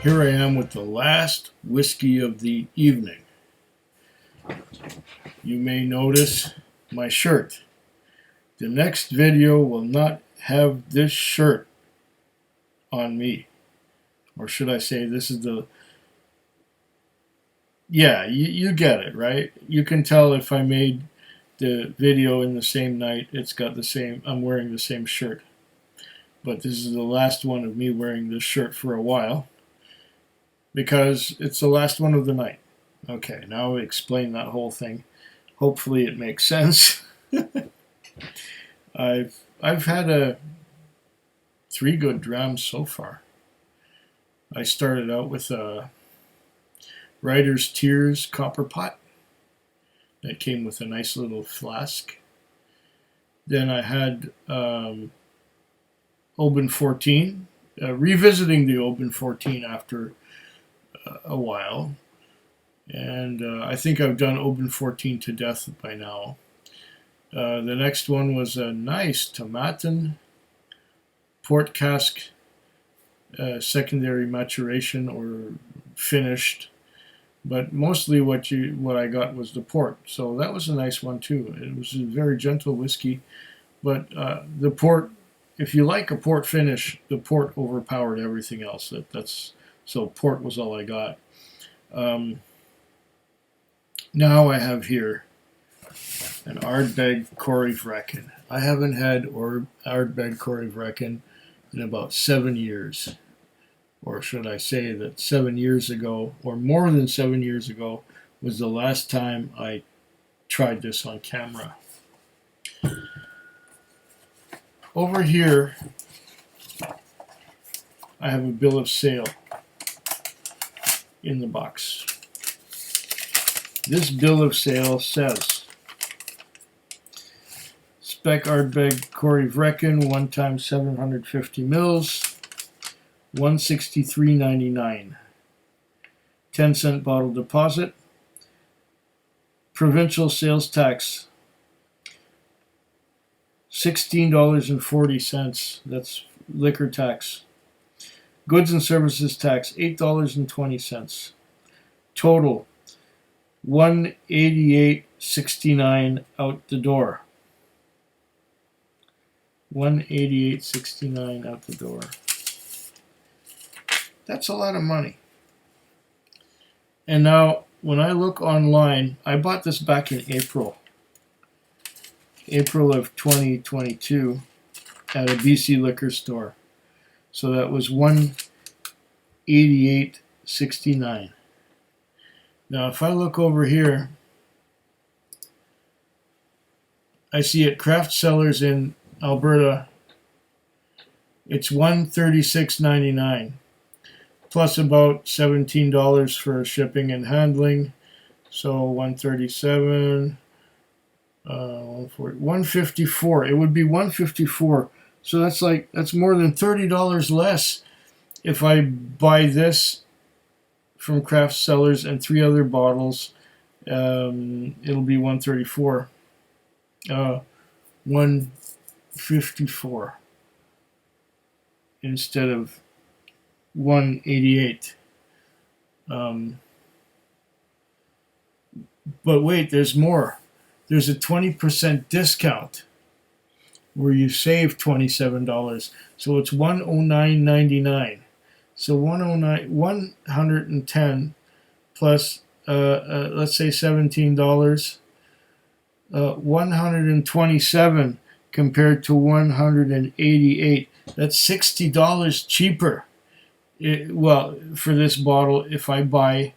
Here I am with the last whiskey of the evening. You may notice my shirt. The next video will not have this shirt on me. Or should I say this is the... Yeah, you get it, right? You can tell if I made the video in the same night, it's got the same, I'm wearing the same shirt. But this is the last one of me wearing this shirt for a while, because it's the last one of the night. Okay, now I'll explain that whole thing. Hopefully it makes sense. I've had 3 good drams so far. I started out with a Writer's Tears copper pot that came with a nice little flask. Then I had Oban 14, revisiting the Oban 14 after a while. And I think I've done Oban 14 to death by now. The next one was a nice Tomatin port cask, secondary maturation or finished. But mostly what I got was the port. So that was a nice one too. It was a very gentle whiskey. But the port, if you like a port finish, the port overpowered everything else. So port was all I got. Now I have here an Ardbeg Corryvreckan. I haven't had Ardbeg Corryvreckan in about 7 years. Or should I say that 7 years ago, or more than 7 years ago, was the last time I tried this on camera. Over here, I have a bill of sale in the box. This bill of sale says, Spec Ardbeg Corryvreckan 1 times 750 mils, $163.99. 10-cent bottle deposit. Provincial sales tax $16.40. That's liquor tax. Goods and services tax $8.20. Total $188.69 out the door. $188.69 out the door. That's a lot of money. And now, when I look online, I bought this back in April of 2022 at a BC liquor store. So that was $188.69. Now, if I look over here, I see at Craft Cellars in Alberta, it's $136.99. Plus about $17 for shipping and handling, so $137, $154. It would be $154. So that's more than $30 less if I buy this from Craft Cellars and 3 other bottles. It'll be $134. $154 instead of $188. But wait, there's more. There's a 20% discount where you save $27. So it's $109.99. So $110 plus let's say $17. $127 compared to $188. That's $60 cheaper. Well, for this bottle, if I buy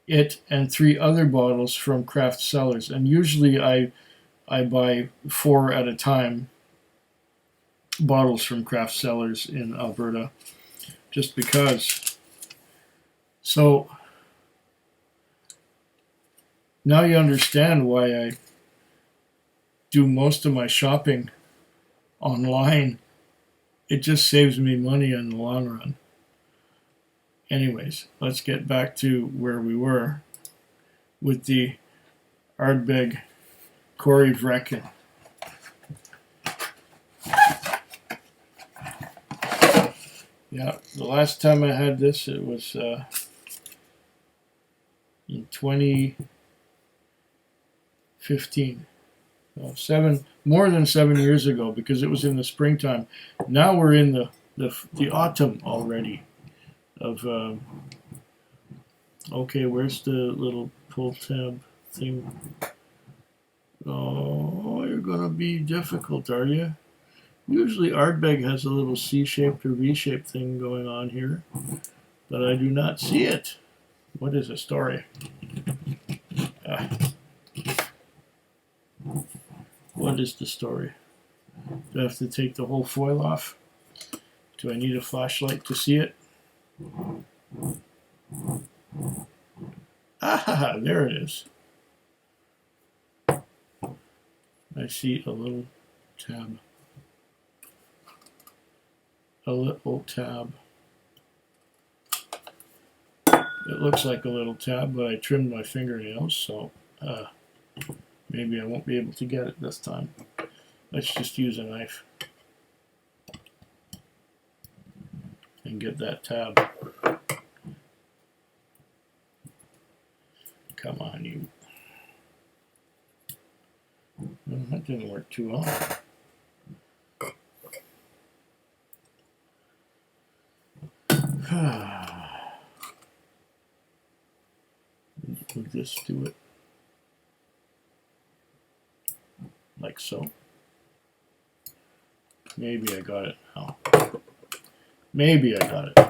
it and 3 other bottles from Craft Cellars, and usually I buy 4 at a time, bottles from Craft Cellars in Alberta, just because. So now you understand why I do most of my shopping online. It just saves me money in the long run. Anyways, let's get back to where we were with the Ardbeg Corryvreckan. Yeah, the last time I had this, it was in 2015. More than 7 years ago, because it was in the springtime. Now we're in the autumn already. Of okay, where's the little pull tab thing? Oh, you're gonna be difficult, are you? Usually Ardbeg has a little C-shaped or V-shaped thing going on here, but I do not see it. What is the story? What is the story? Do I have to take the whole foil off? Do I need a flashlight to see it? Ah, there it is. I see a little tab. A little tab. It looks like a little tab, but I trimmed my fingernails, so maybe I won't be able to get it this time. Let's just use a knife and get that tab. Come on, you. Well, that didn't work too well. Would this do it? Like so. Maybe I got it now. Maybe I got it.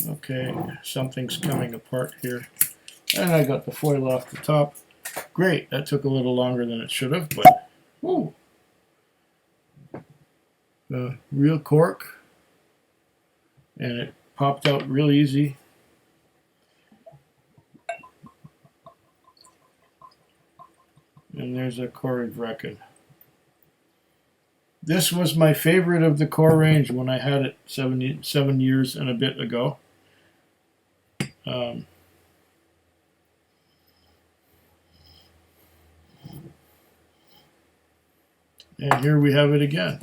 Okay, something's coming apart here. And I got the foil off the top. Great, that took a little longer than it should have, but whoo. Real cork. And it popped out real easy. And there's a Corryvreckan. This was my favorite of the core range when I had it 7 years and a bit ago. And here we have it again.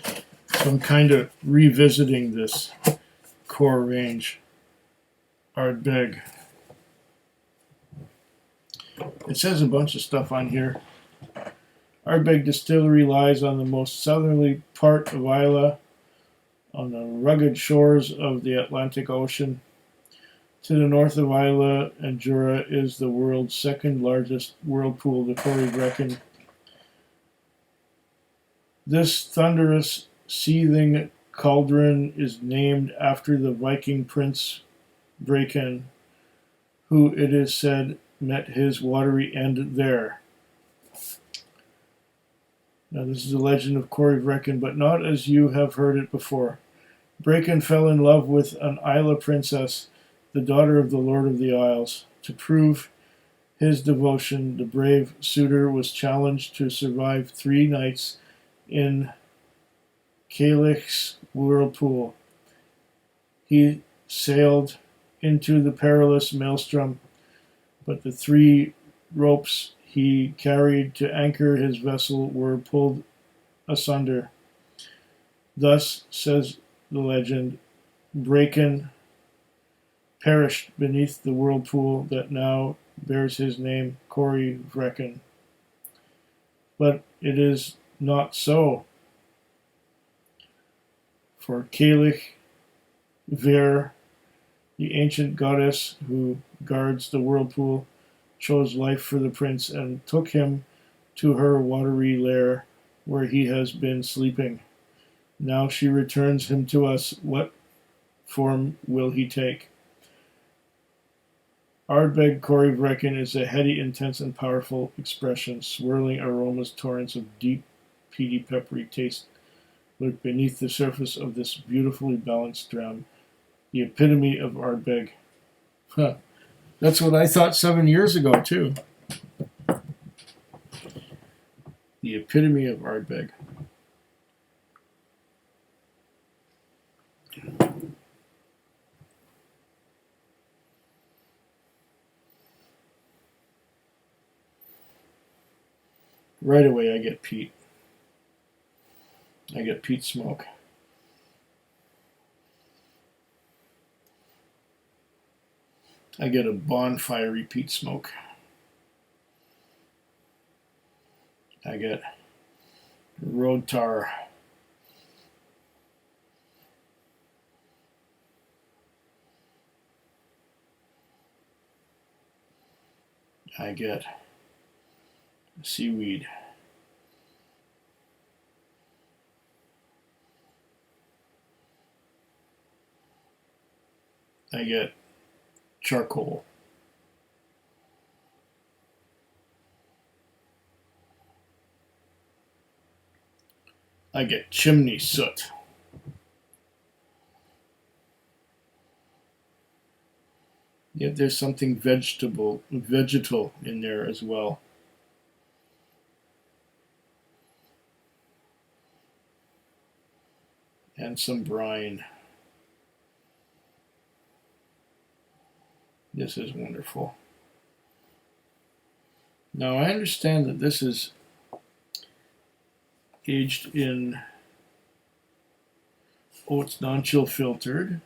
So I'm kind of revisiting this core range Ardbeg. It says a bunch of stuff on here. Ardbeg Distillery lies on the most southerly part of Islay, on the rugged shores of the Atlantic Ocean. To the north of Islay and Jura is the world's second largest whirlpool, the Corryvreckan. This thunderous, seething cauldron is named after the Viking prince Breckan, who it is said met his watery end there. Now this is a legend of Corryvreckan, but not as you have heard it before. Breckan fell in love with an Islay princess, the daughter of the Lord of the Isles. To prove his devotion, the brave suitor was challenged to survive 3 nights in Caelich's whirlpool. He sailed into the perilous maelstrom, but the 3 ropes he carried to anchor his vessel were pulled asunder. Thus, says the legend, Breckan perished beneath the whirlpool that now bears his name, Corryvreckan. But it is not so. For Caoilich Ver, the ancient goddess who guards the whirlpool, chose life for the prince and took him to her watery lair where he has been sleeping. Now she returns him to us. What form will he take? Ardbeg Corryvreckan is a heady, intense, and powerful expression. Swirling aromas, torrents of deep, peaty, peppery taste lurk beneath the surface of this beautifully balanced dram. The epitome of Ardbeg. Huh. That's what I thought 7 years ago, too. The epitome of Ardbeg. right away I get peat. I get peat smoke. I get a bonfire peat smoke. I get road tar. I get seaweed. I get charcoal. I get chimney soot. Yet there's something vegetal in there as well. And some brine. This is wonderful. Now I understand that this is aged in, oh, it's non-chill filtered.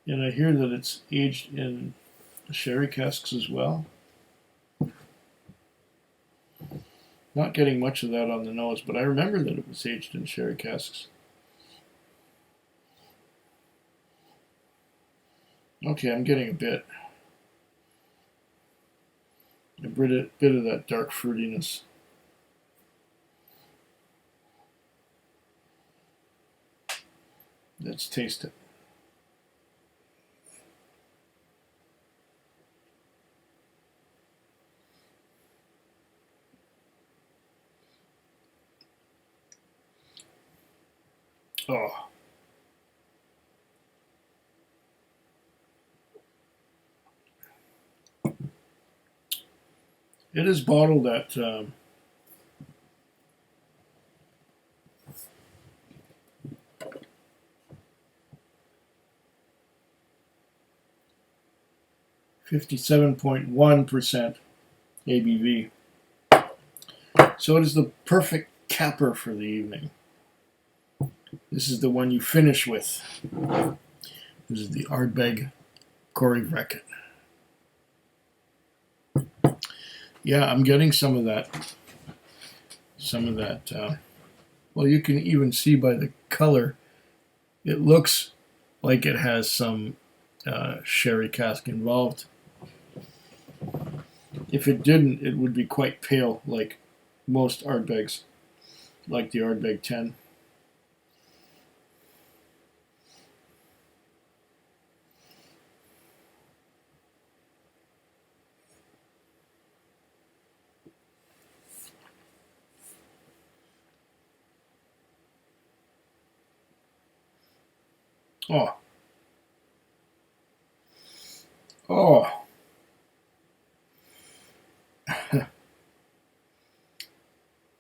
And I hear that it's aged in sherry casks as well. Not getting much of that on the nose, but I remember that it was aged in sherry casks. Okay, I'm getting a bit of that dark fruitiness. Let's taste it. Oh. It is bottled at 57.1% ABV. So it is the perfect capper for the evening. This is the one you finish with. This is the Ardbeg Corryvreckan. Yeah, I'm getting some of that. Well, you can even see by the color, it looks like it has some sherry cask involved. If it didn't, it would be quite pale, like most Ardbegs, like the Ardbeg 10. Oh. Oh.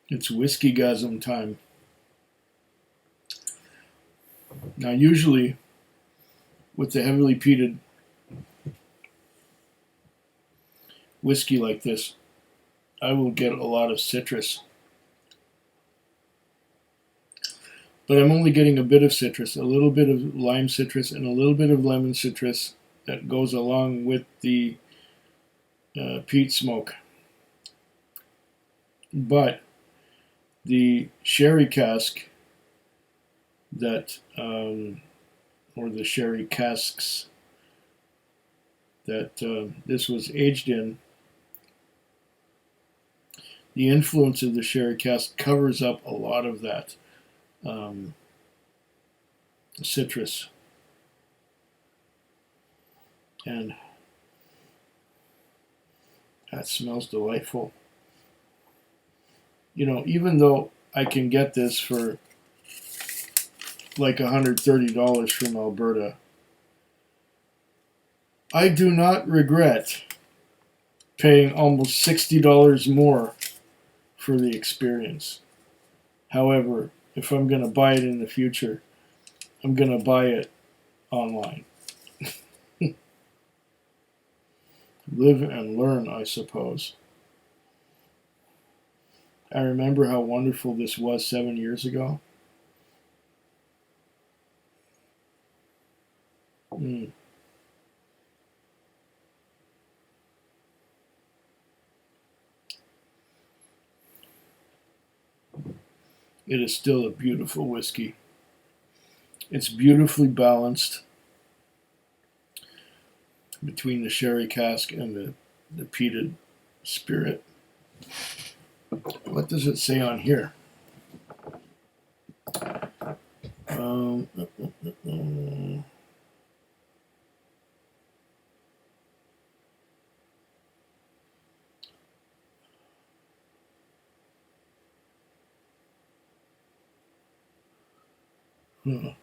It's whiskey-gasm time. Now, usually, with the heavily peated whiskey like this, I will get a lot of citrus. But I'm only getting a bit of citrus, a little bit of lime citrus and a little bit of lemon citrus that goes along with the peat smoke. But the sherry cask that, or the sherry casks that this was aged in, the influence of the sherry cask covers up a lot of that citrus. And that smells delightful. You know, even though I can get this for like $130 from Alberta, I do not regret paying almost $60 more for the experience. However, if I'm going to buy it in the future, I'm going to buy it online. live and learn, I suppose. I remember how wonderful this was 7 years ago. Mm. It is still a beautiful whiskey. It's beautifully balanced between the sherry cask and the peated spirit. What does it say on here? Um, uh, uh, uh, huh.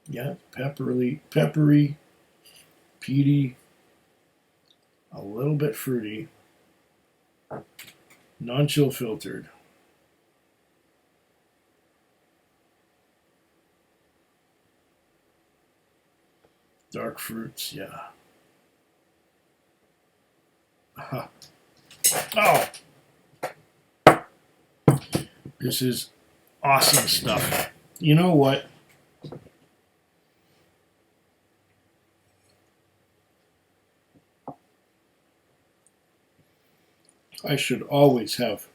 Yeah, peppery, peaty, a little bit fruity, non-chill filtered. Dark fruits, yeah. Uh-huh. Oh, this is awesome stuff. You know what? I should always have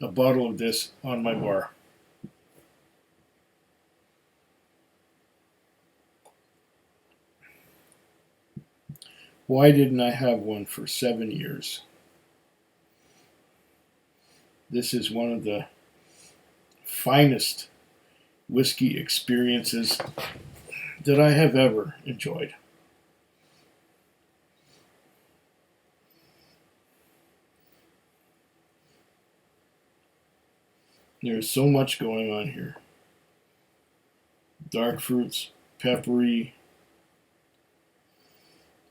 a bottle of this on my bar. Why didn't I have one for 7 years? This is one of the finest whiskey experiences that I have ever enjoyed. There's so much going on here. Dark fruits, peppery,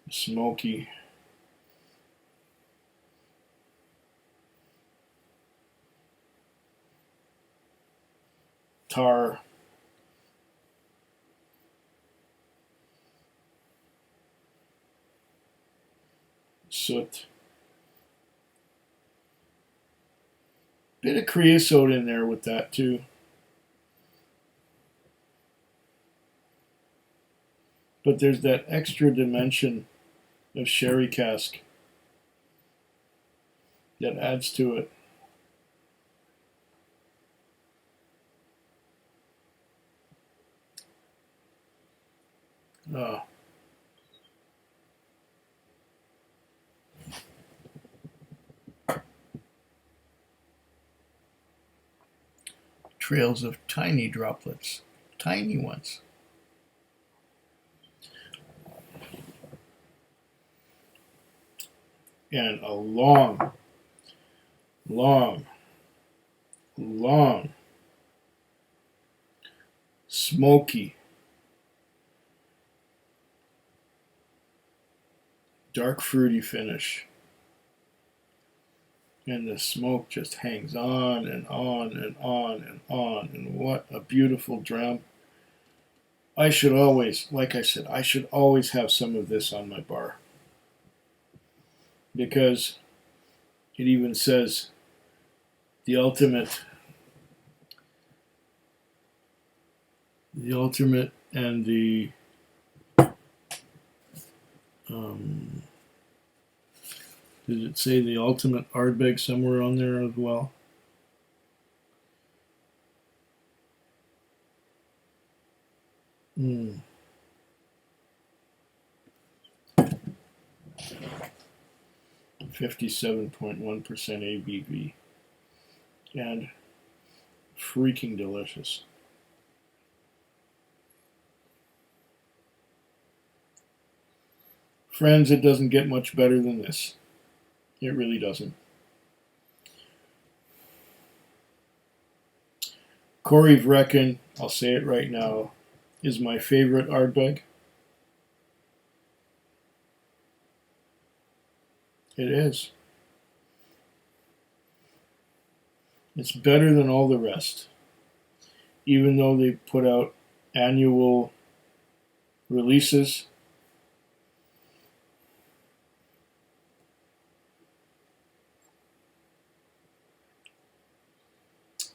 smoky. Tar, soot. Bit of creosote in there with that too. But there's that extra dimension of sherry cask that adds to it. Oh, trails of tiny droplets, tiny ones. And a long, long, long, smoky, dark fruity finish. And the smoke just hangs on and on and on and on. And what a beautiful dram. I should always, like I said, I should always have some of this on my bar. Because it even says the ultimate and the um, did it say the ultimate Ardbeg somewhere on there as well? Mm. 57.1% ABV and freaking delicious. Friends, it doesn't get much better than this. It really doesn't. Corryvreckan, I'll say it right now, is my favorite Ardbeg. It is. It's better than all the rest, even though they put out annual releases.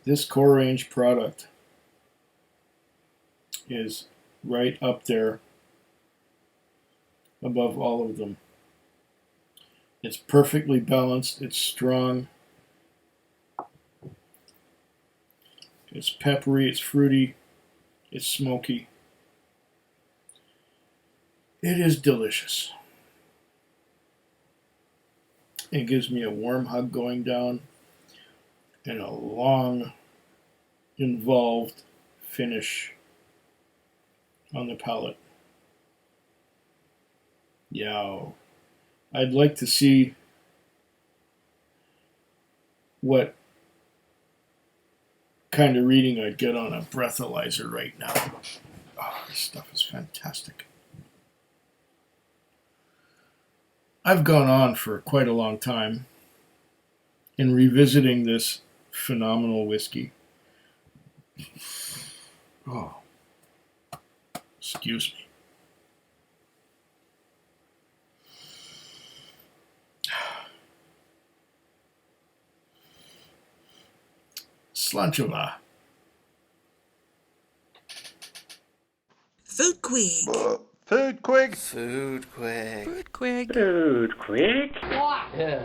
This core range product is right up there above all of them. It's perfectly balanced, it's strong, it's peppery, it's fruity, it's smoky. It is delicious. It gives me a warm hug going down and a long, involved finish on the palate. Yow. I'd like to see what kind of reading I'd get on a breathalyzer right now. Oh, this stuff is fantastic. I've gone on for quite a long time in revisiting this phenomenal whiskey. Oh, excuse me. Slanchova. Food Quig. Food Quig. Food Quig. Food Quig. Food Quig. Yeah.